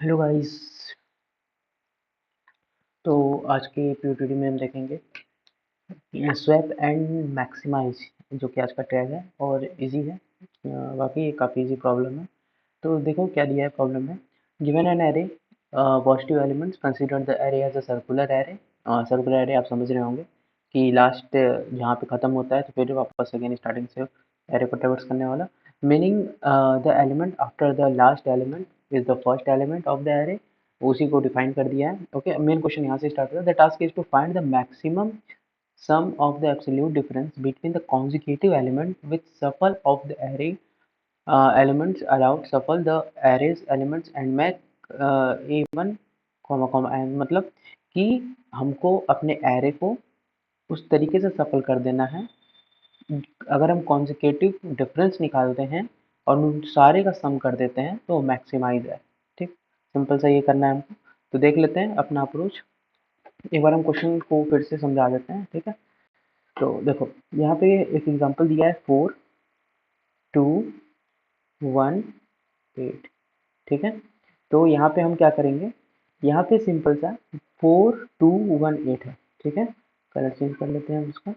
Hello guys. तो आज के पीओटीडी में हम देखेंगे स्वैप एंड मैक्सिमाइज, जो कि आज का टैग है और इजी है। बाकी ये काफ़ी इजी प्रॉब्लम है। तो देखो क्या दिया है प्रॉब्लम में। Given an array positive elements, consider the array as a circular array. Circular array आप समझ रहे होंगे कि लास्ट जहाँ पे ख़त्म होता है तो फिर वापस अगेन स्टार्टिंग से एरे को ट्रेवर्स करने वाला। Meaning the element after the last element is the first element of the array. उसी को डिफाइन कर दिया है। ओके, मेन क्वेश्चन यहाँ से स्टार्ट होता है। The task is to find the maximum sum of the absolute difference between the consecutive element with shuffle of the array elements allowed shuffle the arrays elements and make a1 n। मतलब कि हमको अपने array को उस तरीके से सफल कर देना है, अगर हम कॉन्जिक्यूटिव डिफरेंस निकालते हैं और उन सारे का सम कर देते हैं तो मैक्सिमाइज है। ठीक, सिंपल सा ये करना है हमको। तो देख लेते हैं अपना अप्रोच। एक बार हम क्वेश्चन को फिर से समझा देते हैं। ठीक है, तो देखो यहाँ पे एक एग्जांपल दिया है 4 2 1 8। ठीक है, तो यहाँ पे हम क्या करेंगे, यहाँ पे सिंपल सा 4 2 1 8 है। ठीक है, कलर चेंज कर लेते हैं हम इसका।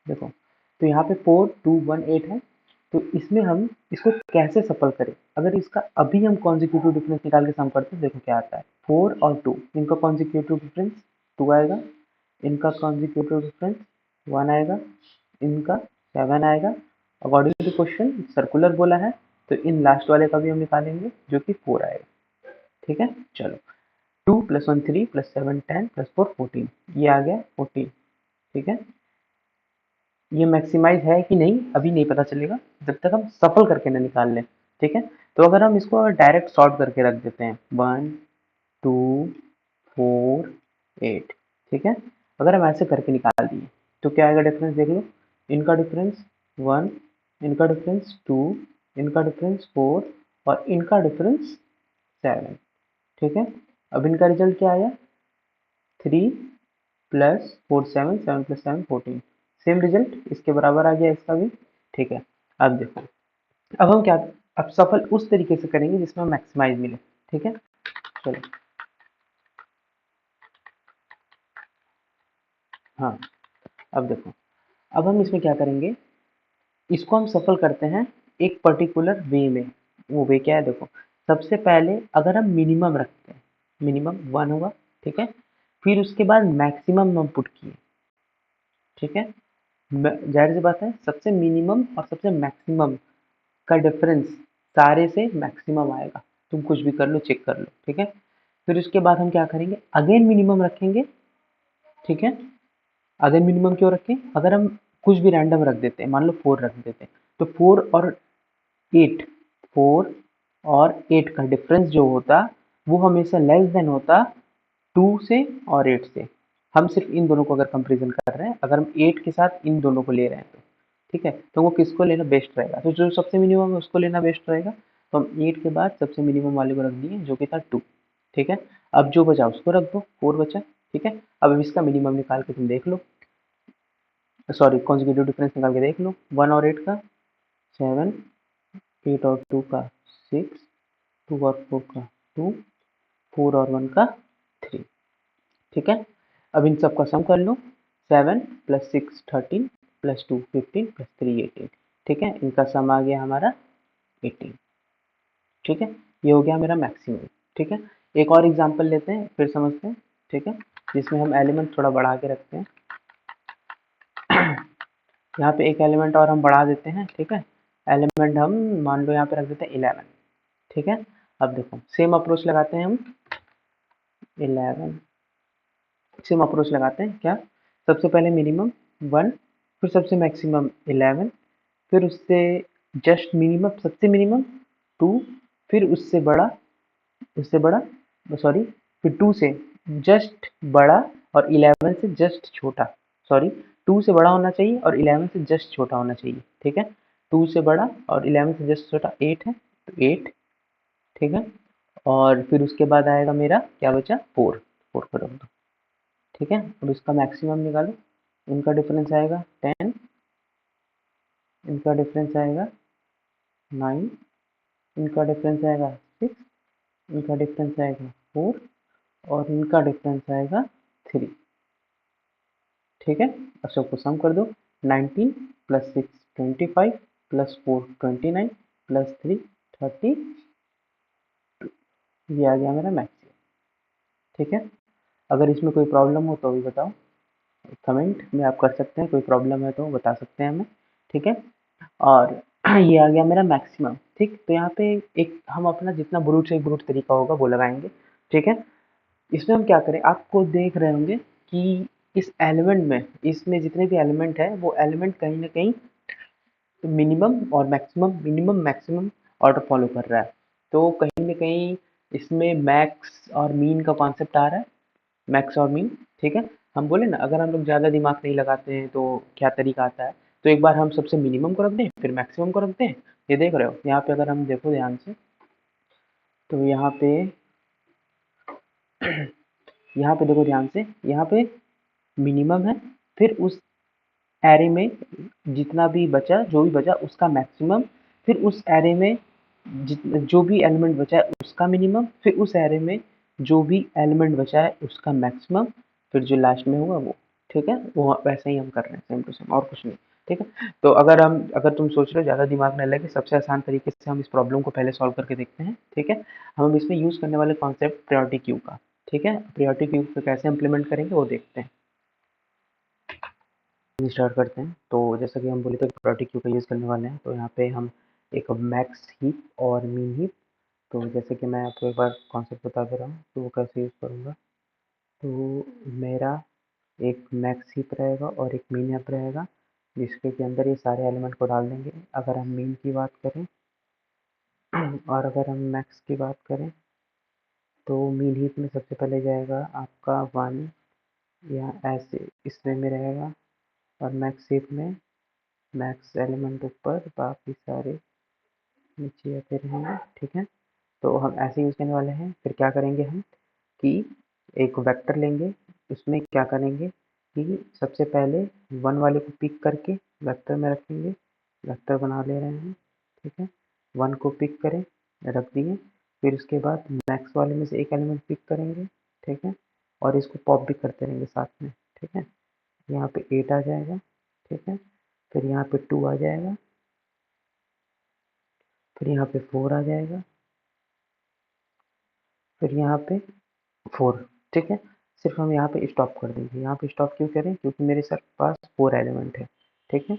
देखो, तो यहाँ पे 4 2 1 8 है। तो इसमें हम इसको कैसे सफल करें, अगर इसका अभी हम कॉन्जिक्यूटिव डिफरेंस निकाल के सम करते हैं, देखो क्या आता है। 4 और 2 इनका कॉन्जिक्यूटिव डिफरेंस 2 आएगा, इनका कॉन्जिक्यूटिव डिफरेंस 1 आएगा, इनका 7 आएगा। अकॉर्डिंग टू क्वेश्चन सर्कुलर बोला है, तो इन लास्ट वाले का भी हम निकालेंगे जो कि 4 आएगा। ठीक है, चलो 2 + 1 3 + 7 10 + 4 14, ये आ गया 14। ठीक है, ये मैक्सिमाइज है कि नहीं अभी नहीं पता चलेगा जब तक हम सफल करके ना निकाल लें। ठीक है, तो अगर हम इसको डायरेक्ट सॉर्ट करके रख देते हैं 1 2 4 8। ठीक है, अगर हम ऐसे करके निकाल दिए तो क्या आएगा डिफरेंस, देख लो। इनका डिफरेंस 1, इनका डिफरेंस 2, इनका डिफरेंस 4 और इनका डिफरेंस 7। ठीक है, अब इनका रिजल्ट क्या आया, 3 + 4 7, 7 + 7 14। सेम रिजल्ट इसके बराबर आ गया इसका भी। ठीक है, अब देखो, अब हम क्या, अब सफल उस तरीके से करेंगे जिसमें मैक्सिमाइज मिले। ठीक है, चलो हाँ, अब देखो, अब हम इसमें क्या करेंगे, इसको हम सफल करते हैं एक पर्टिकुलर वे में। वो वे क्या है, देखो सबसे पहले अगर हम मिनिमम रखते हैं, मिनिमम 1 होगा। ठीक है, फिर उसके बाद मैक्सिमम हम पुट किए। ठीक है, जाहिर सी बात है सबसे मिनिमम और सबसे मैक्सिमम का डिफरेंस सारे से मैक्सिमम आएगा। तुम कुछ भी कर लो, चेक कर लो। ठीक है, फिर उसके बाद हम क्या करेंगे, अगेन मिनिमम रखेंगे। ठीक है, अगेन मिनिमम क्यों रखें, अगर हम कुछ भी रैंडम रख देते हैं, मान लो 4 रख देते हैं, तो 4 और 8, 4 और 8 का डिफरेंस जो होता वो हमेशा लेस देन होता 2 से और 8 से। हम सिर्फ इन दोनों को अगर कंपेरिजन कर रहे हैं, अगर हम 8 के साथ इन दोनों को ले रहे हैं तो ठीक है, तो वो किसको लेना बेस्ट रहेगा, तो जो सबसे मिनिमम है उसको लेना बेस्ट रहेगा। तो हम 8 के बाद सबसे मिनिमम वाले को रख दिए जो कि था 2। ठीक है, अब जो बचा उसको रख दो, 4 बचा। ठीक है, अब इसका मिनिमम निकाल के तुम देख लो, सॉरी कॉन्जिक्यूटिव डिफरेंस निकाल के देख लो। 1 और 8 का 7, 8 और 2 का 6, 2 और 4 का 2, 4 और 1 का 3। ठीक है, अब इन सब का सम कर लो। 7 + 6 13 + 2 15 + 3 18। ठीक है, इनका सम आ गया हमारा 18। ठीक है, ये हो गया मेरा मैक्सिमम। ठीक है, एक और एग्जांपल लेते हैं फिर समझते हैं। ठीक है, जिसमें हम एलिमेंट थोड़ा बढ़ा के रखते हैं। यहाँ पे एक एलिमेंट और हम बढ़ा देते हैं। ठीक है, एलिमेंट हम मान लो यहाँ पे रख देते हैं 11। ठीक है, अब देखो सेम अप्रोच लगाते हैं हम। 11 सेम अप्रोच लगाते हैं क्या, सबसे पहले मिनिमम 1, फिर सबसे मैक्सिमम 11, फिर उससे जस्ट मिनिमम सबसे मिनिमम 2, फिर उससे बड़ा सॉरी, फिर 2 से जस्ट बड़ा और 11 से जस्ट छोटा। सॉरी, 2 से बड़ा होना चाहिए और 11 से जस्ट छोटा होना चाहिए। ठीक है, 2 से बड़ा और 11 से जस्ट छोटा 8 है, तो 8। ठीक है, और फिर उसके बाद आएगा मेरा क्या बचा, 4, 4 को रख दो। ठीक है, अब इसका मैक्सिमम निकालो। इनका डिफरेंस आएगा 10, इनका डिफरेंस आएगा 9, इनका डिफरेंस आएगा 6, इनका डिफरेंस आएगा 4 और इनका डिफरेंस आएगा 3। ठीक है, अब सबको सम कर दो। 19 प्लस 6 25 प्लस 4 29 प्लस 3 30। ये आ गया मेरा मैक्सिमम। ठीक है, अगर इसमें कोई प्रॉब्लम हो तो भी बताओ, कमेंट में आप कर सकते हैं, कोई प्रॉब्लम है तो बता सकते हैं हमें। ठीक है, और ये आ गया मेरा मैक्सिमम। ठीक, तो यहाँ पे एक हम अपना जितना ब्रूट से ब्रूट तरीका होगा वो लगाएंगे। ठीक है, इसमें हम क्या करें, आपको देख रहे होंगे कि इस एलिमेंट में, इसमें जितने भी एलिमेंट है वो एलिमेंट कहीं ना कहीं मिनिमम और maximum, minimum maximum order follow कर रहा है। तो कहीं ना कहीं इसमें मैक्स और मीन का कॉन्सेप्ट आ रहा है, मैक्स और मीन। ठीक है, हम बोले ना अगर हम लोग ज़्यादा दिमाग नहीं लगाते हैं तो क्या तरीका आता है, तो एक बार हम सबसे मिनिमम को रख दें फिर मैक्सिमम को रख दें। ये देख रहे हो यहाँ पे, अगर हम देखो ध्यान से तो यहाँ पे यहाँ पे देखो ध्यान से, यहाँ पे मिनिमम है, फिर उस एरे में जितना भी बचा, जो भी बचा उसका मैक्सिमम, फिर उस एरे में जो भी एलिमेंट बचा है उसका मिनिमम, फिर उस एरे में जो भी एलिमेंट बचा है उसका मैक्सिमम, फिर जो लास्ट में होगा वो। ठीक है, वो वैसे ही हम कर रहे हैं सेम टू सेम, और कुछ नहीं। ठीक है, तो अगर तुम सोच रहे हो ज़्यादा दिमाग न लगे, सबसे आसान तरीके से हम इस प्रॉब्लम को पहले सॉल्व करके देखते हैं। ठीक है, हम इसमें यूज़ करने वाले कॉन्सेप्ट प्रायोरिटी क्यू का। ठीक है, प्रायोरिटी क्यू को कैसे इम्प्लीमेंट करेंगे वो देखते हैं। स्टार्ट करते हैं। तो जैसा कि हम बोले थे प्रायोरिटी क्यू का यूज़ करने वाले हैं, तो यहाँ पे हम एक मैक्स हीप और मीन हीप, तो जैसे कि मैं आपको एक बार कॉन्सेप्ट बता दे रहा हूँ तो वो कैसे यूज़ करूँगा। तो मेरा एक मैक्स हीप रहेगा और एक मीन हीप रहेगा, जिसके के अंदर ये सारे एलिमेंट को डाल देंगे। अगर हम मीन की बात करें और अगर हम मैक्स की बात करें, तो मीन हीप में सबसे पहले जाएगा आपका 1, या ऐसे इस वे में रहेगा, और मैक्स हीप में मैक्स एलिमेंट ऊपर, बाकी सारे नीचे आते रहेंगे। ठीक है, तो हम ऐसे यूज़ करने वाले हैं। फिर क्या करेंगे हम कि एक वेक्टर लेंगे, उसमें क्या करेंगे कि सबसे पहले 1 वाले को पिक करके वेक्टर में रखेंगे, वेक्टर बना ले रहे हैं। ठीक है, 1 को पिक करें, रख दिए। फिर उसके बाद मैक्स वाले में से एक एलिमेंट पिक करेंगे। ठीक है, और इसको पॉप भी करते रहेंगे साथ में। ठीक है, यहाँ पे 8 आ जाएगा। ठीक है, फिर यहाँ पे 2 आ जाएगा, फिर यहाँ पे 4 आ जाएगा, फिर यहाँ पे 4। ठीक है, सिर्फ हम यहाँ पे स्टॉप कर देंगे। यहाँ पे स्टॉप क्यों करें, क्योंकि मेरे सर पास 4 एलिमेंट है। ठीक है,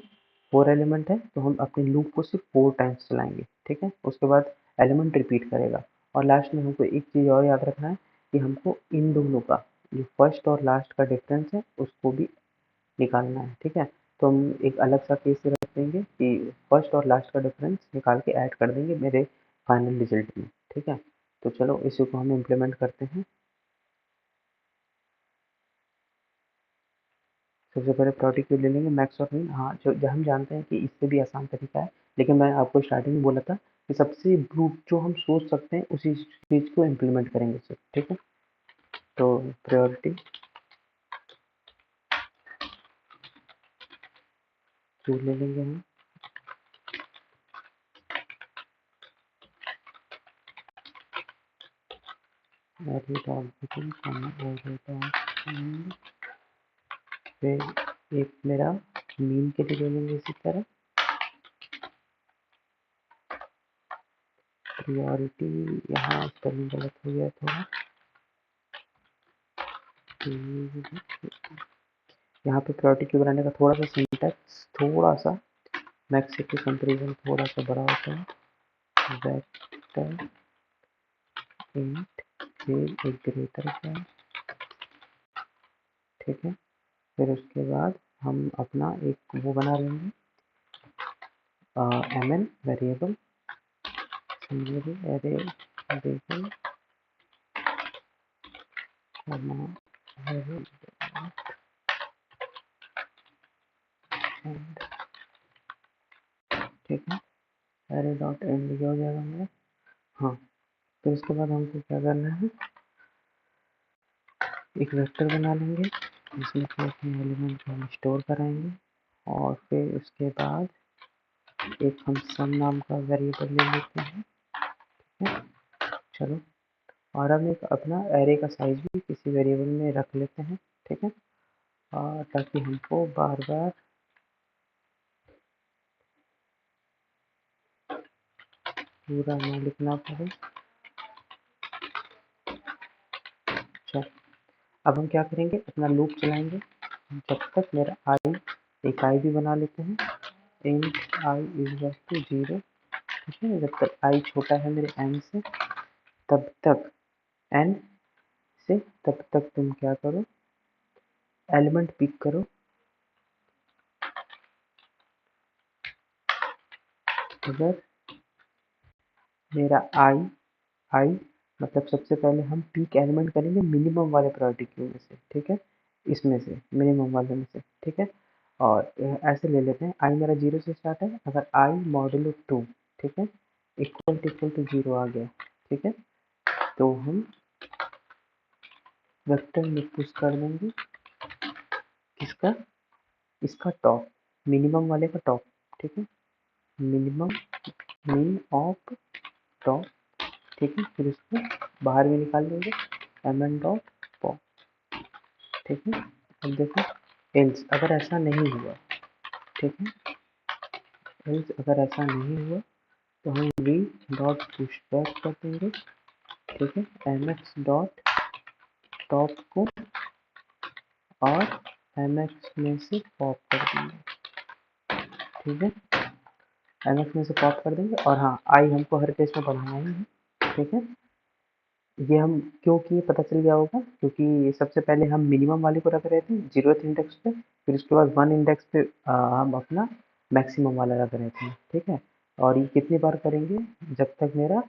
4 एलिमेंट है तो हम अपने लूप को सिर्फ 4 टाइम्स चलाएंगे। ठीक है, उसके बाद एलिमेंट रिपीट करेगा, और लास्ट में हमको एक चीज़ और याद रखना है कि हमको इन दोनों का जो फर्स्ट और लास्ट का डिफरेंस है उसको भी निकालना है। ठीक है, तो हम एक अलग सा केस रख देंगे कि फर्स्ट और लास्ट का डिफरेंस निकाल के ऐड कर देंगे मेरे फाइनल रिजल्ट में। ठीक है, तो चलो इसी को हम इम्प्लीमेंट करते हैं। सबसे पहले प्रायोरिटी क्यू ले लेंगे, मैक्स और मीन। हाँ, जो हम जानते हैं कि इससे भी आसान तरीका है, लेकिन मैं आपको स्टार्टिंग में बोला था कि सबसे ब्रूट जो हम सोच सकते हैं उसी चीज़ को इम्प्लीमेंट करेंगे सर। ठीक है, तो प्रायोरिटी क्यू ले लेंगे हम। Array dot begin comma array dot and, फिर एक मेरा मीन के लिए ले लेंगे इसी तरह। प्रायोरिटी, यहाँ स्पेलिंग गलत हो गया थोड़ा, यहाँ पे प्रायोरिटी क्यू बनाने का थोड़ा सा सिंटैक्स, थोड़ा सा मैक्स के कंपेरिजन थोड़ा सा बड़ा होता है। वेक्टर इंट फिर एक ग्रेटर देन। ठीक है, फिर उसके बाद हम अपना एक वो बना लेंगे mn variable, array begin array and. ठीक है, एरे डॉट एंड ये हो जाएगा मेरा। हाँ, फिर उसके बाद हमको क्या करना है, एक वेक्टर बना लेंगे जिसमें कि अपने एलिमेंट को हम स्टोर कराएंगे, और फिर उसके बाद एक हम सम नाम का वेरिएबल ले लेते हैं। है, चलो। और हम एक अपना एरे का साइज भी किसी वेरिएबल में रख लेते हैं, ठीक है, और ताकि हमको बार बार पूरा ना लिखना पड़े। चलो, अब हम क्या करेंगे, अपना लूप चलाएंगे जब तक मेरा आई, एक आई भी बना लेते हैं, int i is equal to 0, ठीक है। जब तक आई छोटा है मेरे एन से, तब तक एन से, तब तक तुम क्या करो, एलिमेंट पिक करो। अगर मेरा आई मतलब सबसे पहले हम पिक एलिमेंट करेंगे मिनिमम वाले प्रायोरिटी क्यू में से, ठीक है, इसमें से मिनिमम वाले में से, ठीक है। और ऐसे ले लेते हैं, आई मेरा 0 से स्टार्ट है, अगर आई मॉडुलो 2, ठीक है, इक्वल टू 0 आ गया, ठीक है, तो हम वेक्टर में पुश कर देंगे किसका, इसका टॉप, मिनिमम वाले का टॉप, ठीक है, मिनिमम मिन ऑफ टॉप, ठीक है। फिर इसको बाहर भी निकाल देंगे, एम एन डॉट पॉप, ठीक है। अब देखो, एल्स अगर ऐसा नहीं हुआ, ठीक है, एल्स अगर ऐसा नहीं हुआ तो हम वी डॉट पुश बैक कर देंगे, ठीक है, एम एक्स डॉट टॉप को और एम एक्स में से पॉप कर देंगे, ठीक है, एम एक्स में से पॉप कर देंगे। और हाँ, आई हमको हर केस में बढ़ाना ही है, ठीक है। ये हम क्यों किए पता चल गया होगा, क्योंकि सबसे पहले हम मिनिमम वाले को रख रहे थे 0th इंडेक्स पे, फिर उसके बाद 1 इंडेक्स पे हम अपना मैक्सिमम वाला रख रहे थे, ठीक है। और ये कितनी बार करेंगे, जब तक मेरा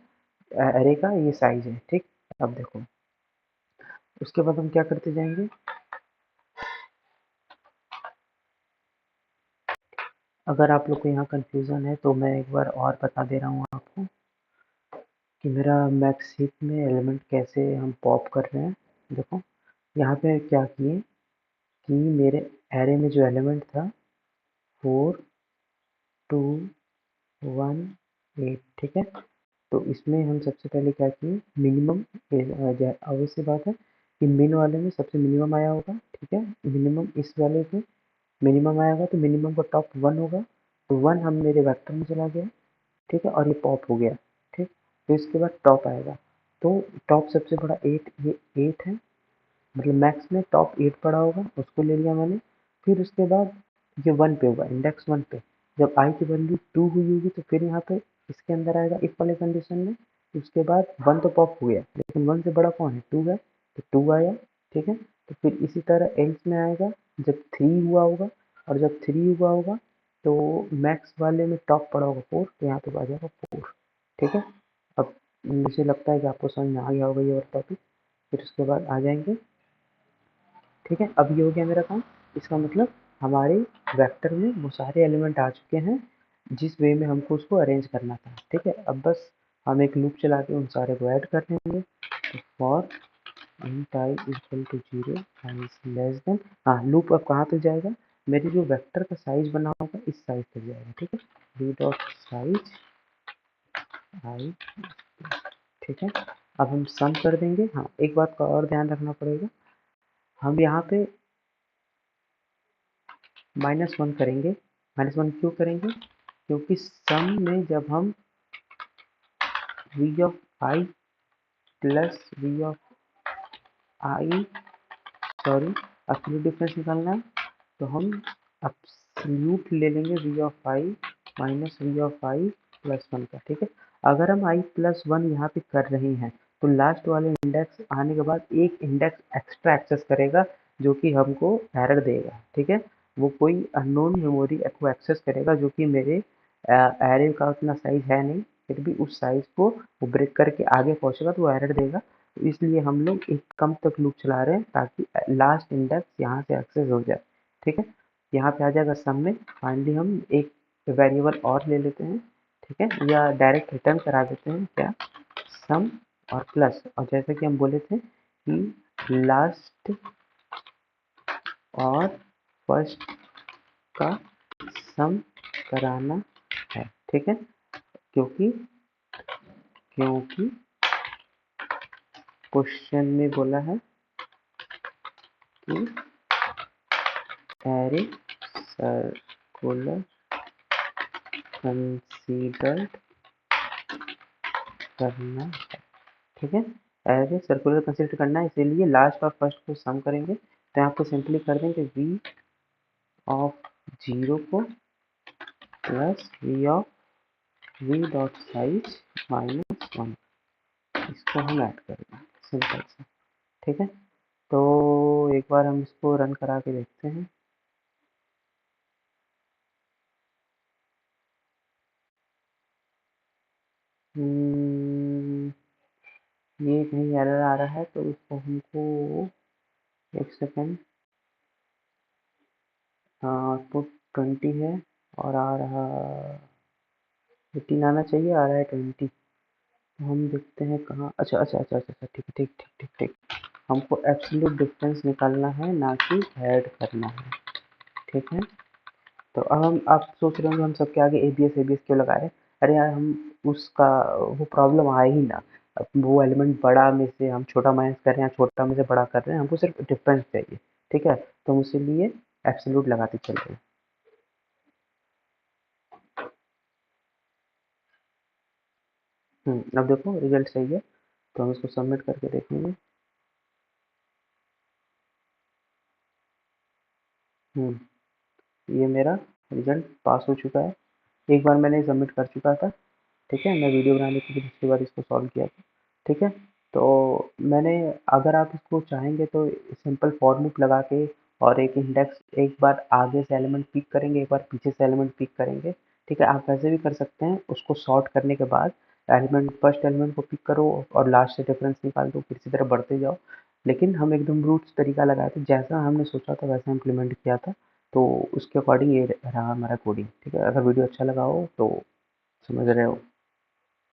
एरे का ये साइज है, ठीक। अब देखो, उसके बाद हम क्या करते जाएंगे, अगर आप लोग को यहाँ कंफ्यूजन है तो मैं एक बार और बता दे रहा हूँ आपको कि मेरा मैक्स हीप में एलिमेंट कैसे हम पॉप कर रहे हैं। देखो, यहाँ पे क्या किए कि मेरे एरे में जो एलिमेंट था 4 2 1 8, ठीक है, तो इसमें हम सबसे पहले क्या किए, मिनिमम, ऑब्वियस सी बात है कि मिन वाले में सबसे मिनिमम आया होगा, ठीक है, मिनिमम इस वाले पे मिनिमम आएगा तो मिनिमम का टॉप 1 होगा, तो 1 हम मेरे वेक्टर में चला गया, ठीक है, और ये पॉप हो गया, ठीक। तो इसके बाद टॉप आएगा, तो टॉप सबसे बड़ा 8, ये 8 है, मतलब मैक्स में टॉप 8 पड़ा होगा, उसको ले लिया मैंने। फिर उसके बाद ये 1 पे होगा, इंडेक्स 1 पे, जब आई की वैल्यू 2 हुई होगी तो फिर यहाँ पे इसके अंदर आएगा इफ वाले कंडीशन में। उसके बाद 1 तो पॉप हो गया, लेकिन 1 से बड़ा कौन है, 2 है, तो 2 आया, ठीक है। तो फिर इसी तरह एल्स में आएगा जब 3 हुआ होगा, और जब 3 हुआ होगा तो मैक्स वाले में टॉप पड़ा होगा 4, तो यहाँ पे आ जाएगा 4, ठीक है। अब मुझे लगता है कि आपको समझ में आ गया होगा ये वाला टॉपिक। फिर उसके बाद आ जाएंगे, ठीक है, अब ये हो गया मेरा काम। इसका मतलब हमारे वेक्टर में वो सारे एलिमेंट आ चुके हैं जिस वे में हमको उसको अरेंज करना था, ठीक है। अब बस हम एक लूप चला के उन सारे को ऐड कर लेंगे, तो for int i equal to 0 i is less than, हाँ, लूप अब कहाँ तक जाएगा, मेरी जो वेक्टर का साइज बना होगा इस साइज तक जाएगा, ठीक है, वी डॉट साइज आई, ठीक है। अब हम सम कर देंगे। हाँ, एक बात का और ध्यान रखना पड़ेगा, हम यहाँ पे -1 करेंगे। -1 क्यों करेंगे, क्योंकि सम में जब हम v of i plus v of i, sorry, absolute difference निकालना है, तो हम एब्सोल्यूट ले लेंगे v of i minus v of i plus 1 का, ठीक है। अगर हम आई प्लस 1 यहाँ पे कर रहे हैं तो लास्ट वाले इंडेक्स आने के बाद एक इंडेक्स एक्स्ट्रा एक्सेस करेगा जो कि हमको एरर देगा, ठीक है। वो कोई अननोन मेमोरी को एक्सेस करेगा जो कि मेरे एरे का उतना साइज है नहीं, फिर भी उस साइज को वो ब्रेक करके आगे पहुंचेगा तो वो एरर देगा। तो इसलिए हम लोग एक कम तक लूप चला रहे हैं ताकि लास्ट इंडेक्स यहाँ से एक्सेस हो जाए, ठीक है। यहाँ पे आ जाएगा सम में, फाइनली हम एक वेरिएबल और ले लेते हैं, ठीक है, या डायरेक्ट रिटर्न करा देते हैं क्या, सम और प्लस, और जैसे कि हम बोले थे कि लास्ट और फर्स्ट का सम कराना है, ठीक है, क्योंकि क्योंकि क्वेश्चन में बोला है कि एरे सर्कुलर कंसीडर्ड करना है। ठीक है, एरे सर्कुलर कंसीडर करना है, इसीलिए लास्ट और फर्स्ट को सम करेंगे तो यहाँ पे सिंपली कर देंगे v ऑफ 0 को plus v of v dot size minus 1, इसको हम ऐड कर देंगे सिंपल से। ठीक है, तो एक बार हम इसको रन करा के देखते हैं। ये कहीं एरर आ रहा है तो इसको हमको एक सेकेंड, आउटपुट 20 है और आ रहा 18 आना चाहिए, आ रहा है 20। तो हम देखते हैं कहाँ, अच्छा अच्छा अच्छा अच्छा अच्छा, ठीक ठीक ठीक ठीक ठीक, हमको एब्सोल्यूट डिफरेंस निकालना है ना कि ऐड करना है। ठीक है, तो अब हम, आप सोच रहे होंगे हम सबके आगे एबीएस क्यों लगा रहे हैं। अरे यार, हम उसका वो प्रॉब्लम आए ही ना, अब वो एलिमेंट बड़ा में से हम छोटा माइनस कर रहे हैं, छोटा में से बड़ा कर रहे हैं, हमको सिर्फ डिफरेंस चाहिए। ठीक है, तो हम इसीलिए एब्सोल्यूट लगाते चल रहे हैं। अब देखो रिजल्ट सही है, तो हम इसको सबमिट करके देखेंगे। ये मेरा रिजल्ट पास हो चुका है, एक बार मैंने सबमिट कर चुका था। ठीक है, मैं वीडियो बनाने के लिए दूसरी बार इसको सॉल्व किया था। ठीक है, तो मैंने, अगर आप इसको चाहेंगे तो सिंपल फॉर लूप लगा के और एक इंडेक्स, एक बार आगे से एलिमेंट पिक करेंगे, एक बार पीछे से एलिमेंट पिक करेंगे। ठीक है, आप वैसे भी कर सकते हैं, उसको सॉर्ट करने के बाद एलिमेंट, फर्स्ट एलिमेंट को पिक करो और लास्ट से डिफरेंस निकाल दो, फिर इसी तरह बढ़ते जाओ। लेकिन हम एकदम रूट्स तरीका लगाए थे, जैसा हमने सोचा था वैसा इम्प्लीमेंट किया था, तो उसके अकॉर्डिंग ये रहा हमारा कोडिंग। ठीक है, अगर वीडियो अच्छा लगा हो तो समझ रहे हो।